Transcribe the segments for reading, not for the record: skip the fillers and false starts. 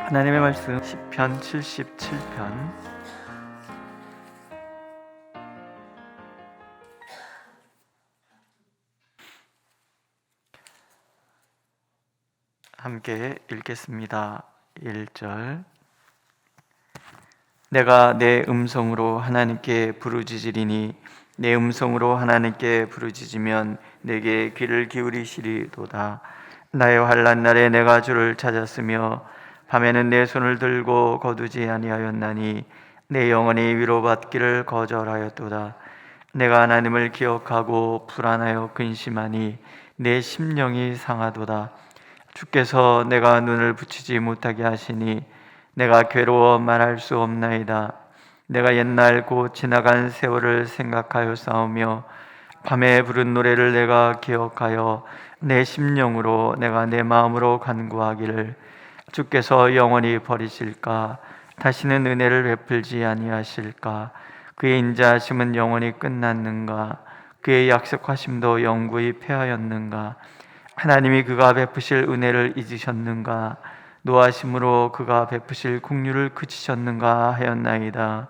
하나님의 말씀 시편 77편 함께 읽겠습니다. 1절. 내가 내 음성으로 하나님께 부르짖으리니 내 음성으로 하나님께 부르짖으면 내게 귀를 기울이시리도다. 나의 환난 날에 내가 주를 찾았으며 밤에는 내 손을 들고 거두지 아니하였나니 내 영혼이 위로받기를 거절하였도다. 내가 하나님을 기억하고 불안하여 근심하니 내 심령이 상하도다. 주께서 내가 눈을 붙이지 못하게 하시니 내가 괴로워 말할 수 없나이다. 내가 옛날 곧 지나간 세월을 생각하여 싸우며 밤에 부른 노래를 내가 기억하여 내 심령으로 내가 내 마음으로 간구하기를 주께서 영원히 버리실까? 다시는 은혜를 베풀지 아니하실까? 그의 인자하심은 영원히 끝났는가? 그의 약속하심도 영구히 패하였는가? 하나님이 그가 베푸실 은혜를 잊으셨는가? 노하심으로 그가 베푸실 긍휼을 그치셨는가 하였나이다.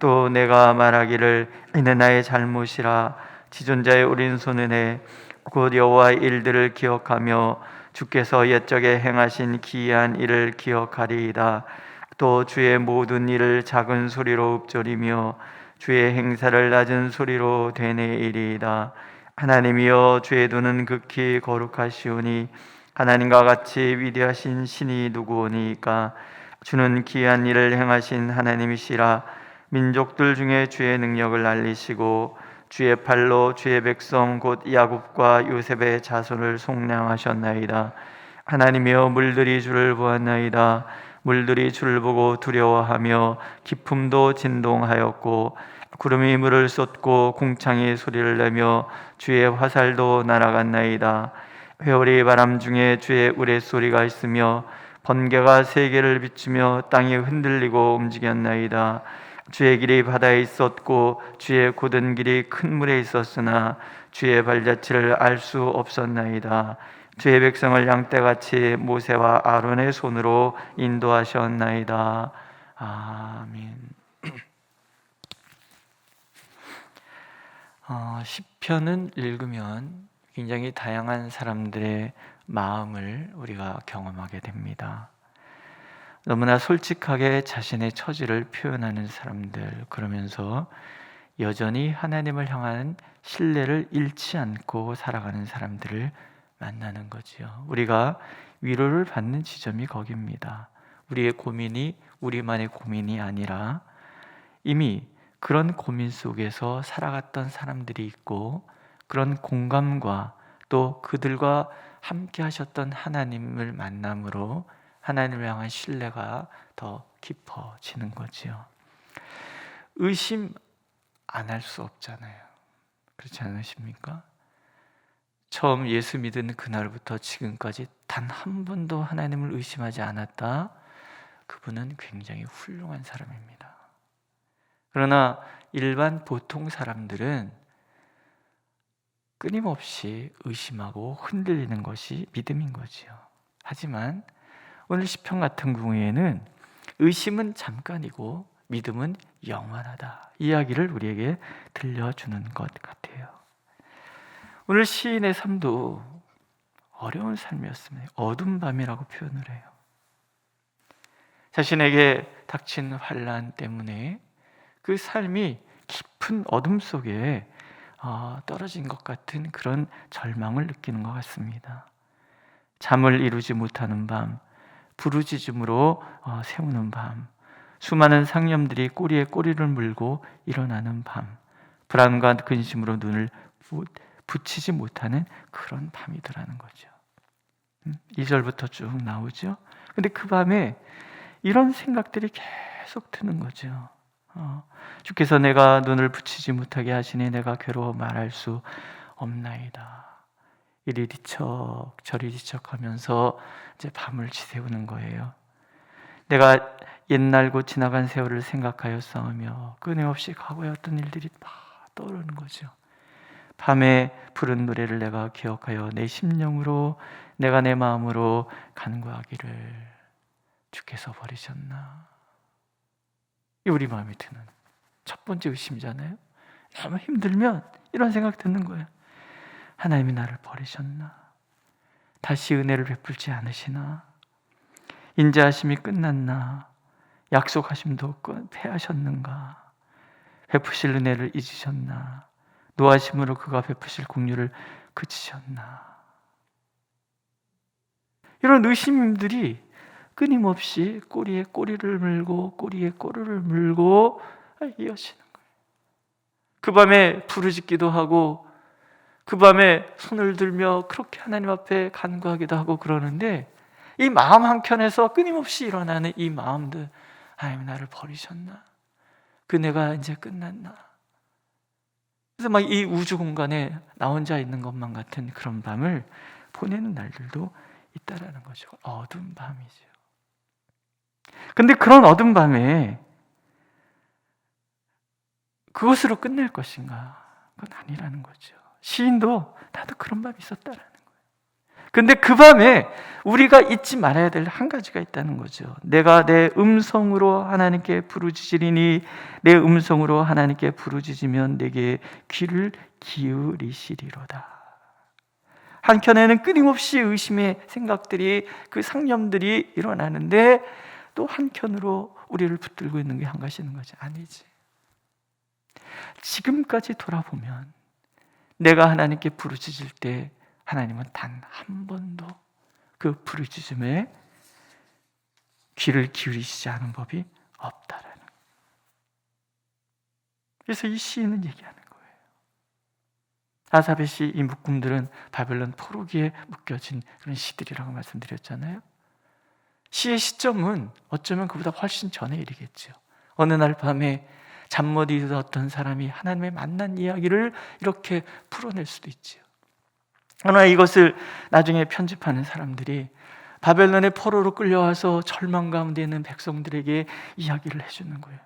또 내가 말하기를 이는 나의 잘못이라 지존자의 오른손은혜 곧 여호와의 일들을 기억하며 주께서 옛적에 행하신 기이한 일을 기억하리이다. 또 주의 모든 일을 작은 소리로 읊조리며 주의 행사를 낮은 소리로 되뇌이리이다. 하나님이여, 주의 눈은 극히 거룩하시오니 하나님과 같이 위대하신 신이 누구오니까? 주는 기이한 일을 행하신 하나님이시라. 민족들 중에 주의 능력을 알리시고 주의 팔로 주의 백성 곧 야곱과 요셉의 자손을 속량하셨나이다. 하나님이여, 물들이 주를 보았나이다. 물들이 주를 보고 두려워하며 깊음도 진동하였고 구름이 물을 쏟고 궁창이 소리를 내며 주의 화살도 날아갔나이다. 회오리 바람 중에 주의 우레소리가 있으며 번개가 세계를 비추며 땅이 흔들리고 움직였나이다. 주의 길이 바다에 있었고 주의 곧은 길이 큰 물에 있었으나 주의 발자취를 알 수 없었나이다. 주의 백성을 양떼같이 모세와 아론의 손으로 인도하셨나이다. 아멘. 시편은 읽으면 굉장히 다양한 사람들의 마음을 우리가 경험하게 됩니다. 너무나 솔직하게 자신의 처지를 표현하는 사람들, 그러면서 여전히 하나님을 향한 신뢰를 잃지 않고 살아가는 사람들을 만나는 거지요. 우리가 위로를 받는 지점이 거기입니다. 우리의 고민이 우리만의 고민이 아니라 이미 그런 고민 속에서 살아갔던 사람들이 있고 그런 공감과 또 그들과 함께 하셨던 하나님을 만남으로 하나님을 향한 신뢰가 더 깊어지는 거지요. 의심 안 할 수 없잖아요. 그렇지 않으십니까? 처음 예수 믿은 그날부터 지금까지 단 한 번도 하나님을 의심하지 않았다. 그분은 굉장히 훌륭한 사람입니다. 그러나 일반 보통 사람들은 끊임없이 의심하고 흔들리는 것이 믿음인 거지요. 하지만 오늘 시편 같은 경우에는 의심은 잠깐이고 믿음은 영원하다. 이야기를 우리에게 들려주는 것 같아요. 오늘 시인의 삶도 어려운 삶이었습니다. 어두운 밤이라고 표현을 해요. 자신에게 닥친 환난 때문에 그 삶이 깊은 어둠 속에 떨어진 것 같은 그런 절망을 느끼는 것 같습니다. 잠을 이루지 못하는 밤, 부르짖음으로 세우는 밤, 수많은 상념들이 꼬리에 꼬리를 물고 일어나는 밤, 불안과 근심으로 눈을 붙이지 못하는 그런 밤이더라는 거죠. 2절부터 쭉 나오죠. 근데 그 밤에 이런 생각들이 계속 드는 거죠. 주께서 내가 눈을 붙이지 못하게 하시니 내가 괴로워 말할 수 없나이다. 이리 뒤척 저리 뒤척하면서 이제 밤을 지새우는 거예요. 내가 옛날고 지나간 세월을 생각하여 싸우며 끊임없이 과거의 어떤 일들이 막 떠오르는 거죠. 밤에 부른 노래를 내가 기억하여 내 심령으로 내가 내 마음으로 간구하기를 주께서 버리셨나? 이 우리 마음에 드는 첫 번째 의심이잖아요. 너무 힘들면 이런 생각 드는 거예요. 하나님이 나를 버리셨나? 다시 은혜를 베풀지 않으시나? 인자하심이 끝났나? 약속하심도 패하셨는가? 베푸실 은혜를 잊으셨나? 노하심으로 그가 베푸실 긍휼을 그치셨나? 이런 의심들이 끊임없이 꼬리에 꼬리를 물고 꼬리에 꼬리를 물고 이어지는 거예요. 그 밤에 부르짖기도 하고 그 밤에 손을 들며 그렇게 하나님 앞에 간구하기도 하고 그러는데 이 마음 한켠에서 끊임없이 일어나는 이 마음들, 하나님 나를 버리셨나? 그 내가 이제 끝났나? 그래서 막 이 우주 공간에 나 혼자 있는 것만 같은 그런 밤을 보내는 날들도 있다라는 거죠. 어두운 밤이죠. 근데 그런 어두운 밤에 그것으로 끝낼 것인가? 그건 아니라는 거죠. 시인도 나도 그런 밤이 있었다라는 거예요. 근데 그 밤에 우리가 잊지 말아야 될 한 가지가 있다는 거죠. 내가 내 음성으로 하나님께 부르짖으리니 내 음성으로 하나님께 부르짖으면 내게 귀를 기울이시리로다. 한켠에는 끊임없이 의심의 생각들이, 그 상념들이 일어나는데 또 한켠으로 우리를 붙들고 있는 게 한 가지 있는 거지. 아니지. 지금까지 돌아보면 내가 하나님께 부르짖을 때 하나님은 단 한 번도 그 부르짖음에 귀를 기울이시지 않은 법이 없다라는 거예요. 그래서 이 시인은 얘기하는 거예요. 아사벳이 이 묶음들은 바벨론 포로기에 묶여진 그런 시들이라고 말씀드렸잖아요. 시의 시점은 어쩌면 그보다 훨씬 전의 일이겠죠. 어느 날 밤에 잠 못 이루었던 사람이 하나님의 만난 이야기를 이렇게 풀어낼 수도 있죠. 그러나 이것을 나중에 편집하는 사람들이 바벨론의 포로로 끌려와서 절망 가운데 있는 백성들에게 이야기를 해주는 거예요.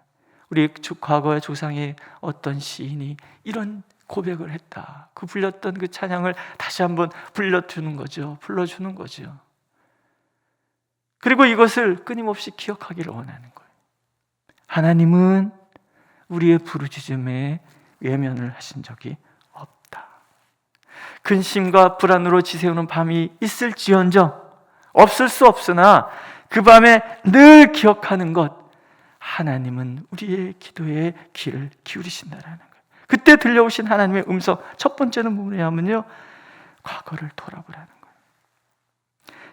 우리 과거의 조상의 어떤 시인이 이런 고백을 했다. 그 불렸던 그 찬양을 다시 한번 불러주는 거죠. 불러주는 거죠. 그리고 이것을 끊임없이 기억하기를 원하는 거예요. 하나님은 우리의 부르짖음에 외면을 하신 적이 없다. 근심과 불안으로 지새우는 밤이 있을지언정 없을 수 없으나 그 밤에 늘 기억하는 것, 하나님은 우리의 기도에 귀를 기울이신다라는 거예요. 그때 들려오신 하나님의 음성, 첫 번째는 뭐냐면요, 과거를 돌아보라는 거예요.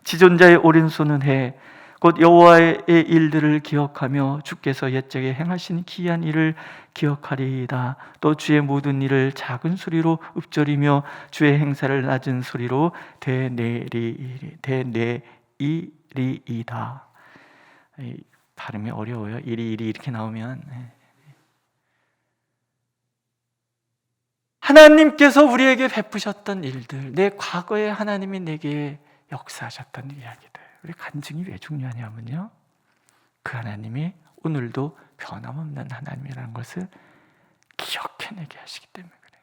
지존자의 오른손은 해, 곧 여호와의 일들을 기억하며 주께서 옛적에 행하신 기이한 일을 기억하리이다. 또 주의 모든 일을 작은 소리로 읊조리며 주의 행사를 낮은 소리로 되뇌리이다. 발음이 어려워요. 이리 이렇게 나오면. 하나님께서 우리에게 베푸셨던 일들, 내 과거에 하나님이 내게 역사하셨던 이야기들, 우리 간증이 왜 중요하냐면요, 그 하나님이 오늘도 변함없는 하나님이라는 것을 기억해내게 하시기 때문에 그래요.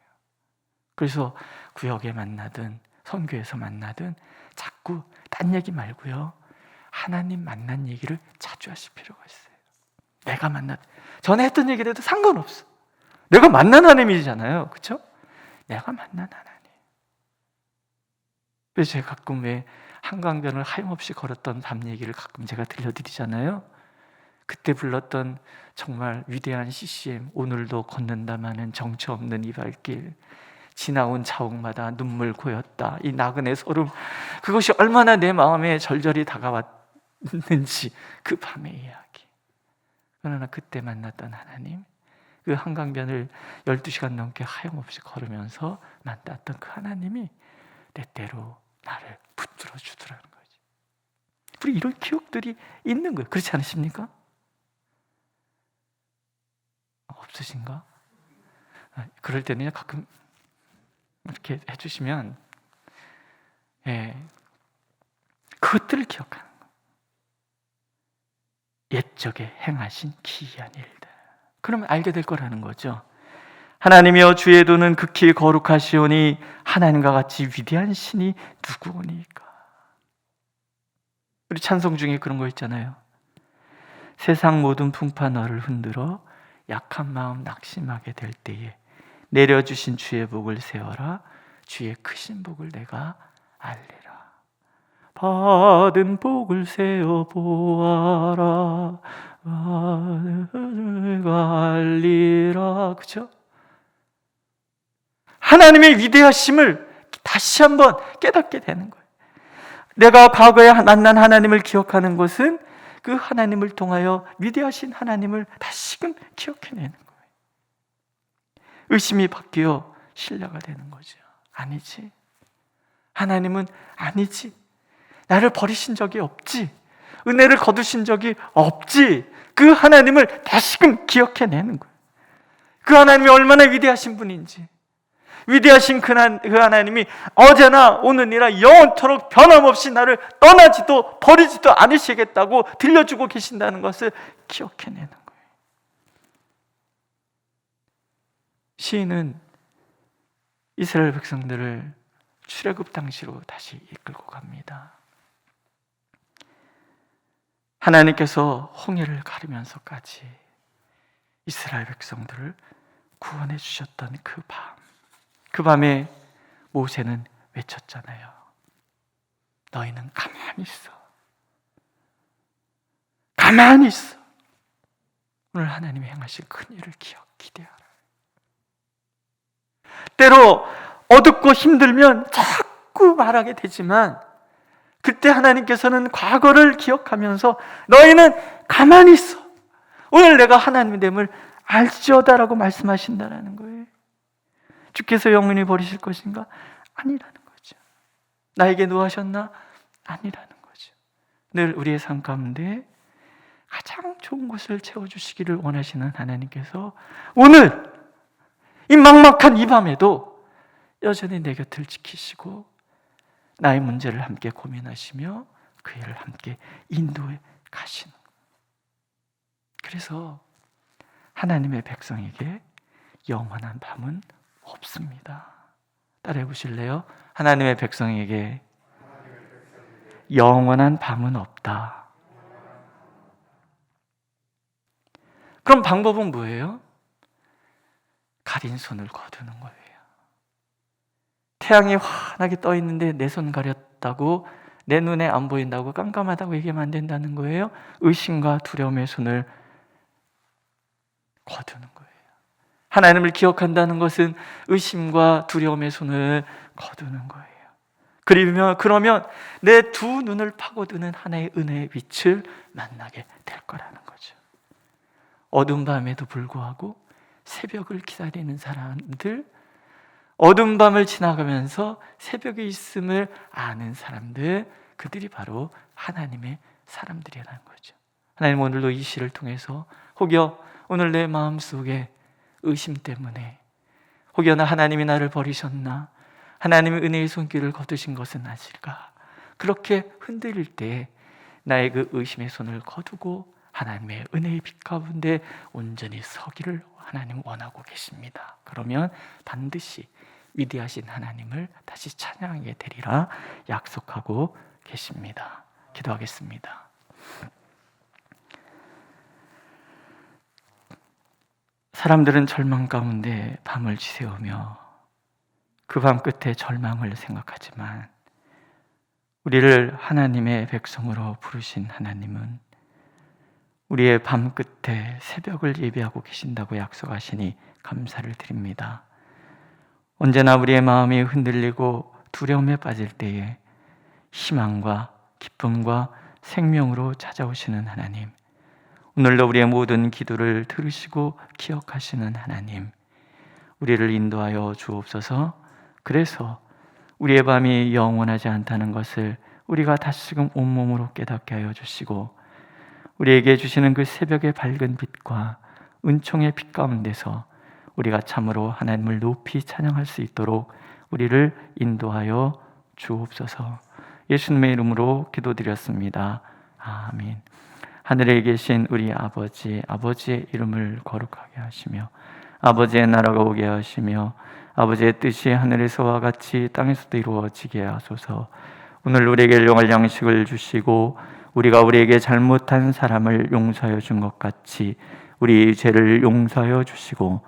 그래서 구역에 만나든 선교에서 만나든 자꾸 딴 얘기 말고요, 하나님 만난 얘기를 자주 하실 필요가 있어요. 전에 했던 얘기를 해도 상관없어. 내가 만난 하나님이잖아요. 그렇죠? 내가 만난 하나님. 그래서 제가 가끔 왜 한강변을 하염없이 걸었던 밤 얘기를 가끔 제가 들려드리잖아요. 그때 불렀던 정말 위대한 CCM, 오늘도 걷는다마는 정처 없는 이 발길, 지나온 자옥마다 눈물 고였다, 이 나그네 소름, 그것이 얼마나 내 마음에 절절히 다가왔는지 그 밤의 이야기. 그러나 그때 만났던 하나님, 그 한강변을 12시간 넘게 하염없이 걸으면서 만났던 그 하나님이 때때로 나를 붙들어 주더라는 거지. 우리 이런 기억들이 있는 거예요. 그렇지 않으십니까? 없으신가? 그럴 때는 가끔 이렇게 해주시면, 그것들을 기억하는 거예요. 옛적에 행하신 기이한 일들. 그러면 알게 될 거라는 거죠. 하나님이여 주의 도는 극히 거룩하시오니 하나님과 같이 위대한 신이 누구오니까. 우리 찬송 중에 그런 거 있잖아요. 세상 모든 풍파 너를 흔들어 약한 마음 낙심하게 될 때에 내려주신 주의 복을 세워라. 주의 크신 복을 내가 알리라. 받은 복을 세워 보아라. 내가 알리라. 그죠? 하나님의 위대하심을 다시 한번 깨닫게 되는 거예요. 내가 과거에 만난 하나님을 기억하는 것은 그 하나님을 통하여 위대하신 하나님을 다시금 기억해내는 거예요. 의심이 바뀌어 신뢰가 되는 거죠. 아니지. 하나님은 아니지. 나를 버리신 적이 없지. 은혜를 거두신 적이 없지. 그 하나님을 다시금 기억해내는 거예요. 그 하나님이 얼마나 위대하신 분인지. 위대하신 그 하나님이 어제나 오늘이나 영원토록 변함없이 나를 떠나지도 버리지도 않으시겠다고 들려주고 계신다는 것을 기억해내는 거예요. 시인은 이스라엘 백성들을 출애굽 당시로 다시 이끌고 갑니다. 하나님께서 홍해를 가르면서까지 이스라엘 백성들을 구원해 주셨던 그 밤, 그 밤에 모세는 외쳤잖아요. 너희는 가만히 있어. 가만히 있어. 오늘 하나님이 행하신 큰 일을 기대하라. 때로 어둡고 힘들면 자꾸 말하게 되지만 그때 하나님께서는 과거를 기억하면서 너희는 가만히 있어. 오늘 내가 하나님의 됨을 알지어다라고 말씀하신다라는 거예요. 주께서 영원히 버리실 것인가? 아니라는 거죠. 나에게 노하셨나? 아니라는 거죠. 늘 우리의 삶 가운데 가장 좋은 것을 채워주시기를 원하시는 하나님께서 오늘 이 막막한 이 밤에도 여전히 내 곁을 지키시고 나의 문제를 함께 고민하시며 그 일을 함께 인도해 가시는 거예요. 그래서 하나님의 백성에게 영원한 밤은 없습니다. 따라해 보실래요? 하나님의 백성에게 영원한 밤은 없다. 그럼 방법은 뭐예요? 가린 손을 거두는 거예요. 태양이 환하게 떠 있는데 내 손 가렸다고, 내 눈에 안 보인다고, 깜깜하다고 얘기하면 안 된다는 거예요. 의심과 두려움의 손을 거두는 거예요. 하나님을 기억한다는 것은 의심과 두려움의 손을 거두는 거예요. 그러면 내 두 눈을 파고드는 하나의 은혜의 빛을 만나게 될 거라는 거죠. 어두운 밤에도 불구하고 새벽을 기다리는 사람들, 어두운 밤을 지나가면서 새벽에 있음을 아는 사람들, 그들이 바로 하나님의 사람들이라는 거죠. 하나님 오늘도 이 시를 통해서 혹여 오늘 내 마음속에 의심 때문에 혹여나 하나님이 나를 버리셨나, 하나님의 은혜의 손길을 거두신 것은 아실까, 그렇게 흔들릴 때 나의 그 의심의 손을 거두고 하나님의 은혜의 빛 가운데 온전히 서기를 하나님 원하고 계십니다. 그러면 반드시 위대하신 하나님을 다시 찬양하게 되리라 약속하고 계십니다. 기도하겠습니다. 사람들은 절망 가운데 밤을 지새우며 그 밤 끝에 절망을 생각하지만 우리를 하나님의 백성으로 부르신 하나님은 우리의 밤 끝에 새벽을 예비하고 계신다고 약속하시니 감사를 드립니다. 언제나 우리의 마음이 흔들리고 두려움에 빠질 때에 희망과 기쁨과 생명으로 찾아오시는 하나님, 오늘도 우리의 모든 기도를 들으시고 기억하시는 하나님, 우리를 인도하여 주옵소서. 그래서 우리의 밤이 영원하지 않다는 것을 우리가 다시금 온몸으로 깨닫게 하여 주시고 우리에게 주시는 그 새벽의 밝은 빛과 은총의 빛 가운데서 우리가 참으로 하나님을 높이 찬양할 수 있도록 우리를 인도하여 주옵소서. 예수님의 이름으로 기도드렸습니다. 아멘. 하늘에 계신 우리 아버지, 아버지의 이름을 거룩하게 하시며 아버지의 나라가 오게 하시며 아버지의 뜻이 하늘에서와 같이 땅에서도 이루어지게 하소서. 오늘 우리에게 일용할 양식을 주시고 우리가 우리에게 잘못한 사람을 용서하여 준 것 같이 우리 죄를 용서하여 주시고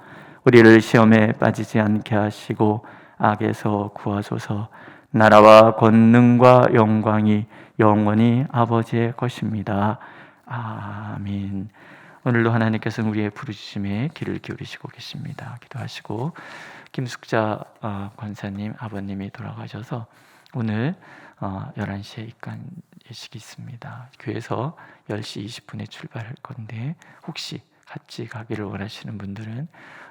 우리를 시험에 빠지지 않게 하시고 악에서 구하소서. 나라와 권능과 영광이 영원히 아버지의 것입니다. 아멘. 오늘도 하나님께서는 우리의 부르짖음에 귀를 기울이시고 계십니다. 기도하시고, 김숙자 권사님 아버님이 돌아가셔서 오늘 11시에 입관 예식이 있습니다. 교회에서 10시 20분에 출발할 건데 혹시 같이 가기를 원하시는 분들은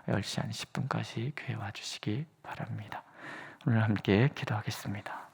10시 한 10분까지 교회 와주시기 바랍니다. 오늘 함께 기도하겠습니다.